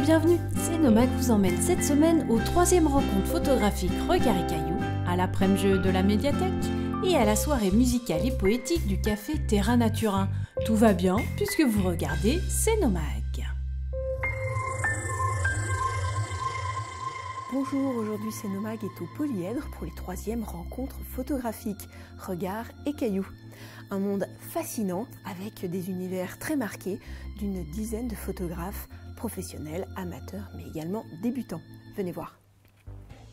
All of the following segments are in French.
bienvenue, c'est Nomad vous emmène cette semaine aux 3e rencontre photographique Regard et Cailloux, à l'après-midi de la médiathèque et à la soirée musicale et poétique du café Terra Natura. Tout va bien puisque vous regardez C'est Nomad. Bonjour, aujourd'hui C'est Nomad est au Polyèdre pour les 3e rencontres photographiques Regard et Cailloux. Un monde fascinant avec des univers très marqués d'une dizaine de photographes professionnels, amateurs mais également débutants. Venez voir.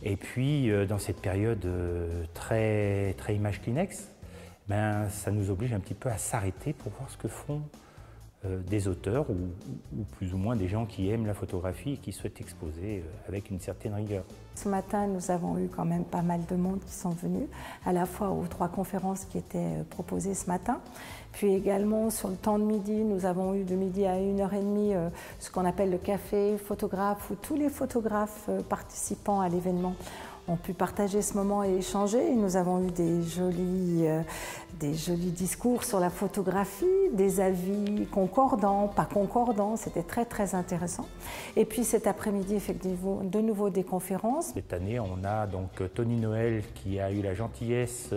Et puis dans cette période très image Kleenex, ça nous oblige un petit peu à s'arrêter pour voir ce que font des auteurs ou plus ou moins des gens qui aiment la photographie et qui souhaitent exposer avec une certaine rigueur. Ce matin, nous avons eu quand même pas mal de monde qui sont venus, à la fois aux 3 conférences qui étaient proposées ce matin, puis également sur le temps de midi, nous avons eu de midi à 1h30 ce qu'on appelle le café photographe, où tous les photographes participants à l'événement ont pu partager ce moment et échanger. Et nous avons eu des jolis discours sur la photographie, des avis concordants, pas concordants, c'était très intéressant. Et puis cet après-midi, effectivement, de nouveau des conférences. Cette année, on a donc Tony Noël qui a eu la gentillesse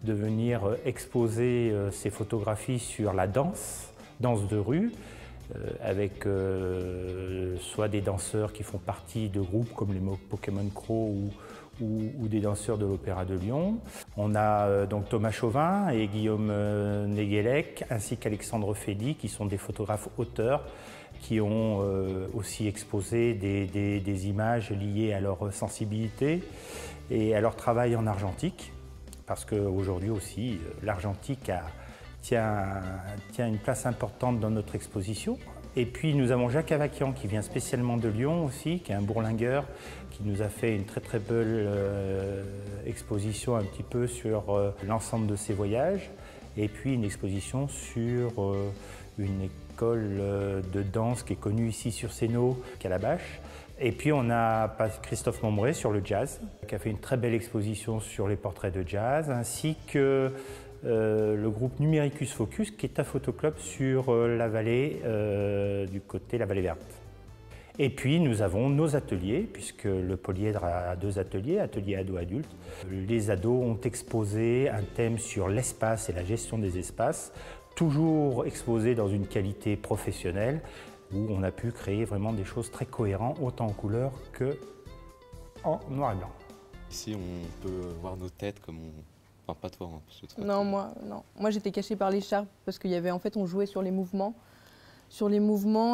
de venir exposer ses photographies sur la danse de rue, avec soit des danseurs qui font partie de groupes comme les Pokémon Crow ou des danseurs de l'Opéra de Lyon. On a donc Thomas Chauvin et Guillaume Neguelec, ainsi qu'Alexandre Fédy, qui sont des photographes auteurs, qui ont aussi exposé des images liées à leur sensibilité et à leur travail en argentique, parce qu'aujourd'hui aussi, l'argentique tient une place importante dans notre exposition. Et puis nous avons Jacques Avakian qui vient spécialement de Lyon aussi, qui est un bourlingueur, qui nous a fait une très belle exposition un petit peu sur l'ensemble de ses voyages. Et puis une exposition sur une école de danse qui est connue ici sur Sénaux, Calabache. Et puis on a Christophe Mombray sur le jazz, qui a fait une très belle exposition sur les portraits de jazz, ainsi que le groupe Numericus Focus, qui est un photoclub sur la vallée, du côté la vallée verte. Et puis nous avons nos ateliers, puisque le Polyèdre a 2 ateliers, atelier ado-adulte. Les ados ont exposé un thème sur l'espace et la gestion des espaces, toujours exposé dans une qualité professionnelle, où on a pu créer vraiment des choses très cohérentes, autant en couleur que en noir et blanc. Ici, on peut voir nos têtes comme on... Enfin, pas toi, hein, parce que toi, non, moi j'étais cachée par l'écharpe parce qu'il y avait, en fait, on jouait sur les mouvements.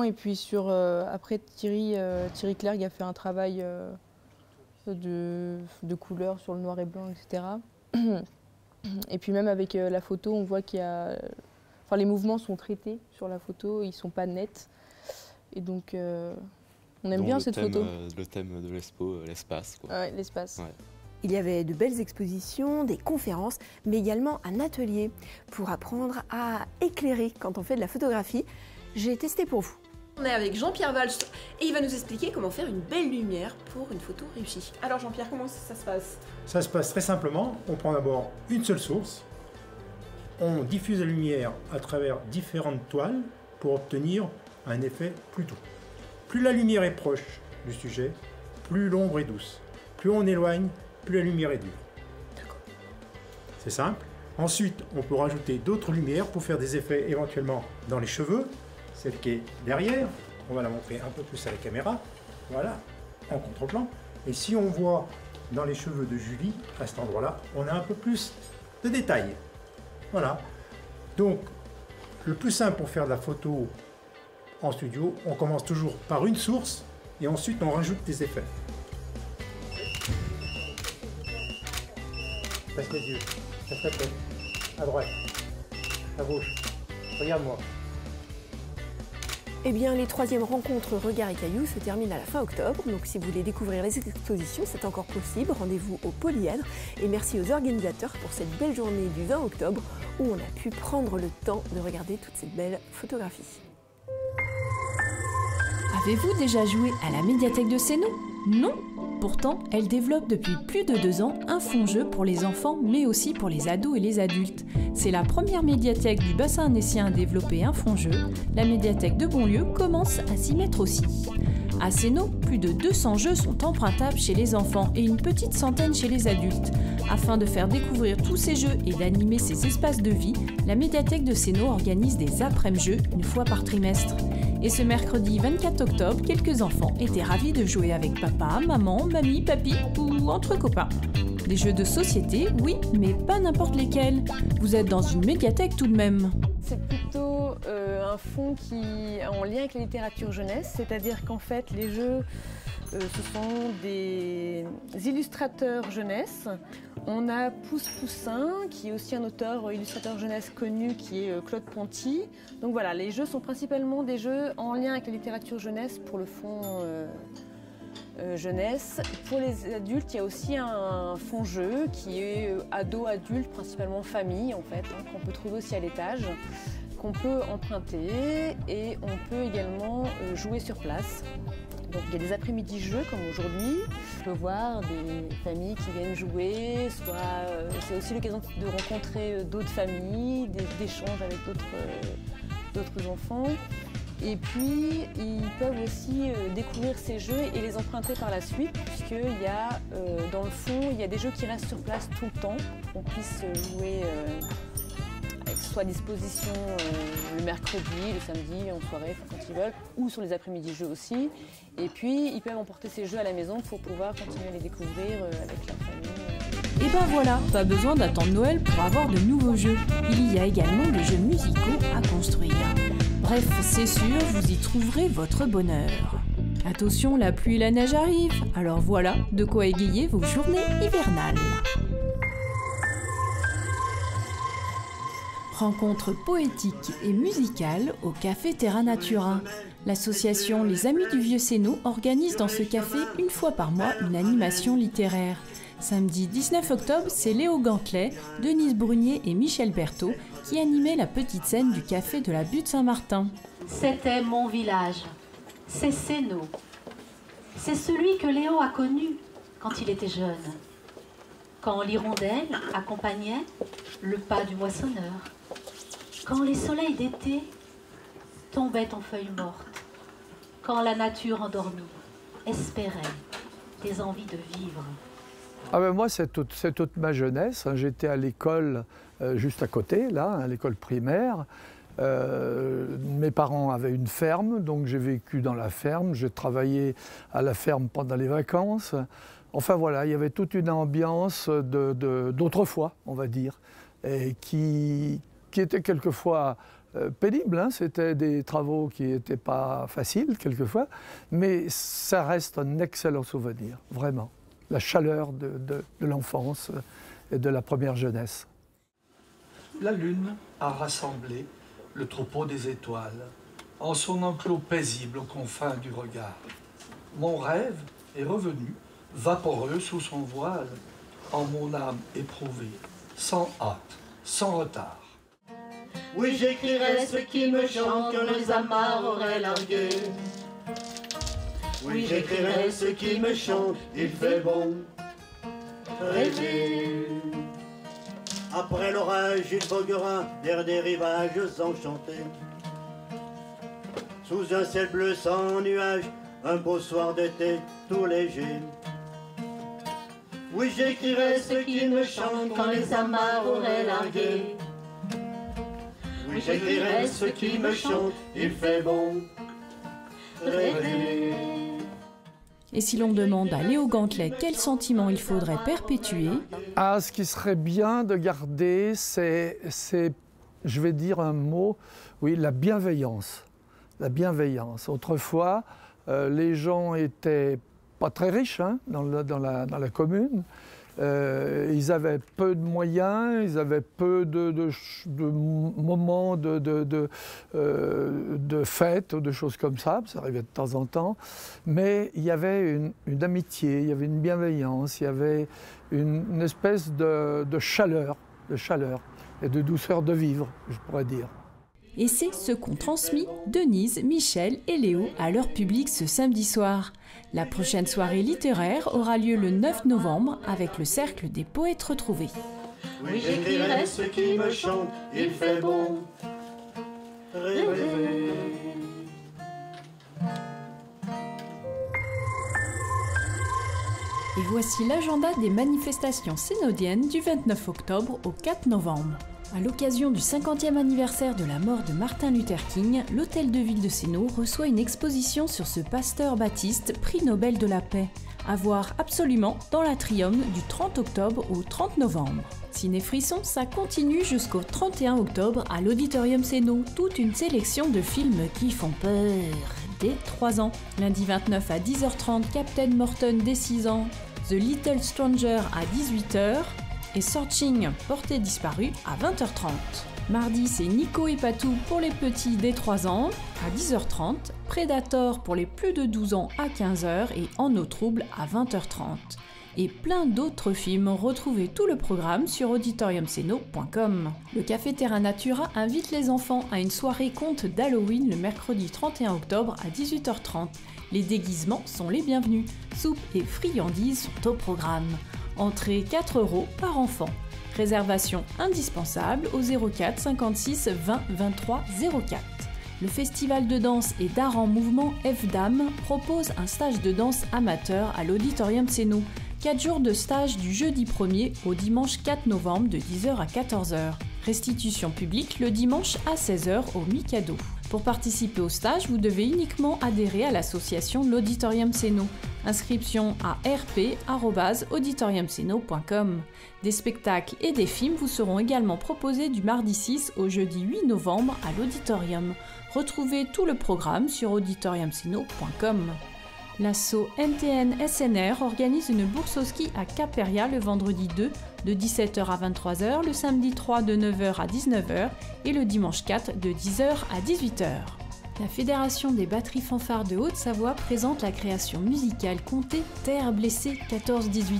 Et puis sur après Thierry Clerc a fait un travail de couleur sur le noir et blanc, etc. Et puis même avec la photo, on voit qu'il y a, enfin les mouvements sont traités sur la photo, ils sont pas nets, et donc on aime bien cette photo. Le thème de l'expo, l'espace. Ouais, l'espace. Ouais. Il y avait de belles expositions, des conférences, mais également un atelier pour apprendre à éclairer quand on fait de la photographie. J'ai testé pour vous. On est avec Jean-Pierre Valls et il va nous expliquer comment faire une belle lumière pour une photo réussie. Alors Jean-Pierre, comment ça se passe? Ça se passe très simplement. On prend d'abord une seule source, on diffuse la lumière à travers différentes toiles pour obtenir un effet plus doux. Plus la lumière est proche du sujet, plus l'ombre est douce. Plus on éloigne, plus la lumière est dure. D'accord. C'est simple. Ensuite, on peut rajouter d'autres lumières pour faire des effets éventuellement dans les cheveux. Celle qui est derrière, on va la montrer un peu plus à la caméra. Voilà, en contre-plan. Et si on voit dans les cheveux de Julie, à cet endroit-là, on a un peu plus de détails. Voilà. Donc, le plus simple pour faire de la photo en studio, on commence toujours par une source et ensuite on rajoute des effets. Baisse les yeux, baisse la tête, à droite, à gauche, regarde-moi. Eh bien, les 3e rencontres Regard et Cailloux se terminent à la fin octobre. Donc, si vous voulez découvrir les expositions, c'est encore possible. Rendez-vous au Polyèdre. Et merci aux organisateurs pour cette belle journée du 20 octobre où on a pu prendre le temps de regarder toutes ces belles photographies. Avez-vous déjà joué à la médiathèque de Sénaux? Non? Pourtant, elle développe depuis plus de 2 ans un fonds-jeu pour les enfants, mais aussi pour les ados et les adultes. C'est la première médiathèque du bassin annécien à développer un fonds-jeu. La médiathèque de Bonlieu commence à s'y mettre aussi. À Sénaux, plus de 200 jeux sont empruntables chez les enfants et une petite centaine chez les adultes. Afin de faire découvrir tous ces jeux et d'animer ces espaces de vie, la médiathèque de Sénaux organise des après-midi-jeux une fois par trimestre. Et ce mercredi 24 octobre, quelques enfants étaient ravis de jouer avec papa, maman, mamie, papy ou entre copains. Des jeux de société, oui, mais pas n'importe lesquels. Vous êtes dans une médiathèque tout de même. C'est plutôt un fonds qui est en lien avec la littérature jeunesse, c'est-à-dire qu'en fait les jeux, ce sont des illustrateurs jeunesse. On a Pouce Poussin, qui est aussi un auteur illustrateur jeunesse connu, qui est Claude Ponty. Donc voilà, les jeux sont principalement des jeux en lien avec la littérature jeunesse pour le fonds jeunesse. Pour les adultes, il y a aussi un fonds jeu qui est ado-adulte, principalement famille en fait, qu'on peut trouver aussi à l'étage, qu'on peut emprunter et on peut également jouer sur place. Donc il y a des après-midi jeux comme aujourd'hui. On peut voir des familles qui viennent jouer, soit c'est aussi l'occasion de rencontrer d'autres familles, d'échanges avec d'autres enfants. Et puis, ils peuvent aussi découvrir ces jeux et les emprunter par la suite, puisqu'il y a, dans le fond, il y a des jeux qui restent sur place tout le temps, pour qu'on puisse jouer avec soit à disposition le mercredi, le samedi, en soirée, quand ils veulent, ou sur les après-midi jeux aussi. Et puis, ils peuvent emporter ces jeux à la maison pour pouvoir continuer à les découvrir avec leur famille. Et ben voilà, pas besoin d'attendre Noël pour avoir de nouveaux jeux. Il y a également des jeux musicaux à construire. Bref, c'est sûr, vous y trouverez votre bonheur. Attention, la pluie et la neige arrivent, alors voilà de quoi égayer vos journées hivernales. Rencontre poétique et musicale au Café Terra Natura. L'association Les Amis du Vieux Sénaux organise dans ce café une fois par mois une animation littéraire. Samedi 19 octobre, c'est Léo Gantelet, Denise Brunier et Michel Berthaud qui animaient la petite scène du café de la Butte Saint-Martin. C'était mon village, c'est Sénaux. C'est celui que Léo a connu quand il était jeune, quand l'hirondelle accompagnait le pas du moissonneur, quand les soleils d'été tombaient en feuilles mortes, quand la nature endormie espérait des envies de vivre. Ah ben moi, c'est toute ma jeunesse. J'étais à l'école juste à côté, là, à l'école primaire. Mes parents avaient une ferme, donc j'ai vécu dans la ferme. J'ai travaillé à la ferme pendant les vacances. Enfin voilà, il y avait toute une ambiance d'autrefois, on va dire, et qui était quelquefois pénible. Hein. C'était des travaux qui n'étaient pas faciles, quelquefois, mais ça reste un excellent souvenir, vraiment. La chaleur de l'enfance et de la première jeunesse. La lune a rassemblé le troupeau des étoiles en son enclos paisible aux confins du regard. Mon rêve est revenu, vaporeux sous son voile, en mon âme éprouvée, sans hâte, sans retard. Oui, j'écrirai ce qui me chante quand les amarres auraient largué. Oui, j'écrirai ce qui me chante, il fait bon rêver. Après l'orage, il voguera vers des rivages enchantés. Sous un ciel bleu sans nuage, un beau soir d'été tout léger. Oui, j'écrirai ce qui me chante quand les amarres auraient largué. Oui, j'écrirai ce qui me chante, il fait bon rêver. Et si l'on demande à Léo Gantelet quel sentiment il faudrait perpétuer? Ah, ce qui serait bien de garder, c'est, je vais dire un mot, oui, la bienveillance. La bienveillance. Autrefois, les gens étaient pas très riches hein, dans la commune. Ils avaient peu de moyens, ils avaient peu de moments de fêtes ou de choses comme ça arrivait de temps en temps, mais il y avait une amitié, il y avait une bienveillance, il y avait une espèce de chaleur et de douceur de vivre, je pourrais dire. Et c'est ce qu'ont transmis Denise, Michel et Léo à leur public ce samedi soir. La prochaine soirée littéraire aura lieu le 9 novembre avec le Cercle des Poètes Retrouvés. Oui, j'écrirai ce qui me chante, il fait bon rêver. Et voici l'agenda des manifestations sénodiennes du 29 octobre au 4 novembre. À l'occasion du 50e anniversaire de la mort de Martin Luther King, l'Hôtel de Ville de Sénaux reçoit une exposition sur ce pasteur baptiste, prix Nobel de la paix. À voir absolument dans l'Atrium du 30 octobre au 30 novembre. Ciné Frisson, ça continue jusqu'au 31 octobre à l'Auditorium Sénaux. Toute une sélection de films qui font peur dès 3 ans. Lundi 29 à 10h30, Captain Morton dès 6 ans. The Little Stranger à 18h. Et Searching, portée disparue à 20h30. Mardi, c'est Nico et Patou pour les petits dès 3 ans à 10h30, Predator pour les plus de 12 ans à 15h et En eau trouble à 20h30. Et plein d'autres films, retrouvez tout le programme sur auditoriumseno.com. Le Café Terra Natura invite les enfants à une soirée conte d'Halloween le mercredi 31 octobre à 18h30. Les déguisements sont les bienvenus. Soupe et friandises sont au programme. Entrée 4 € par enfant. Réservation indispensable au 04 56 20 23 04. Le festival de danse et d'art en mouvement FDAM propose un stage de danse amateur à l'Auditorium Sénaux. 4 jours de stage du jeudi 1er au dimanche 4 novembre de 10h à 14h. Restitution publique le dimanche à 16h au Mikado. Pour participer au stage, vous devez uniquement adhérer à l'association L'Auditorium Sénaux. Inscription à rp@auditoriumseno.com. Des spectacles et des films vous seront également proposés du mardi 6 au jeudi 8 novembre à l'Auditorium. Retrouvez tout le programme sur auditoriumseno.com. L'asso NTN SNR organise une bourse au ski à Caperia le vendredi 2 de 17h à 23h, le samedi 3 de 9h à 19h et le dimanche 4 de 10h à 18h. La Fédération des batteries fanfares de Haute-Savoie présente la création musicale Comté Terre blessée 14-18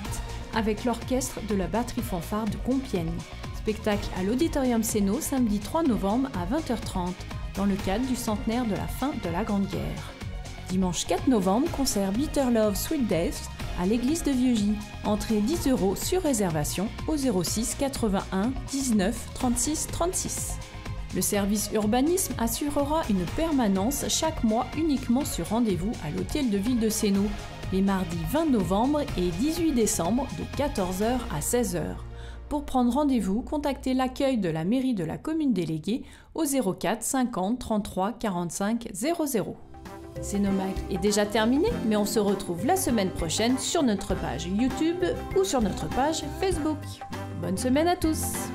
avec l'orchestre de la batterie fanfare de Compiègne. Spectacle à l'Auditorium Sénaux samedi 3 novembre à 20h30 dans le cadre du centenaire de la fin de la Grande Guerre. Dimanche 4 novembre, concert Bitter Love Sweet Death à l'église de Vieugy. Entrée 10 € sur réservation au 06 81 19 36 36. Le service urbanisme assurera une permanence chaque mois uniquement sur rendez-vous à l'Hôtel de Ville de Sénaux, les mardis 20 novembre et 18 décembre de 14h à 16h. Pour prendre rendez-vous, contactez l'accueil de la mairie de la commune déléguée au 04 50 33 45 00. Cénomag est déjà terminé, mais on se retrouve la semaine prochaine sur notre page YouTube ou sur notre page Facebook. Bonne semaine à tous!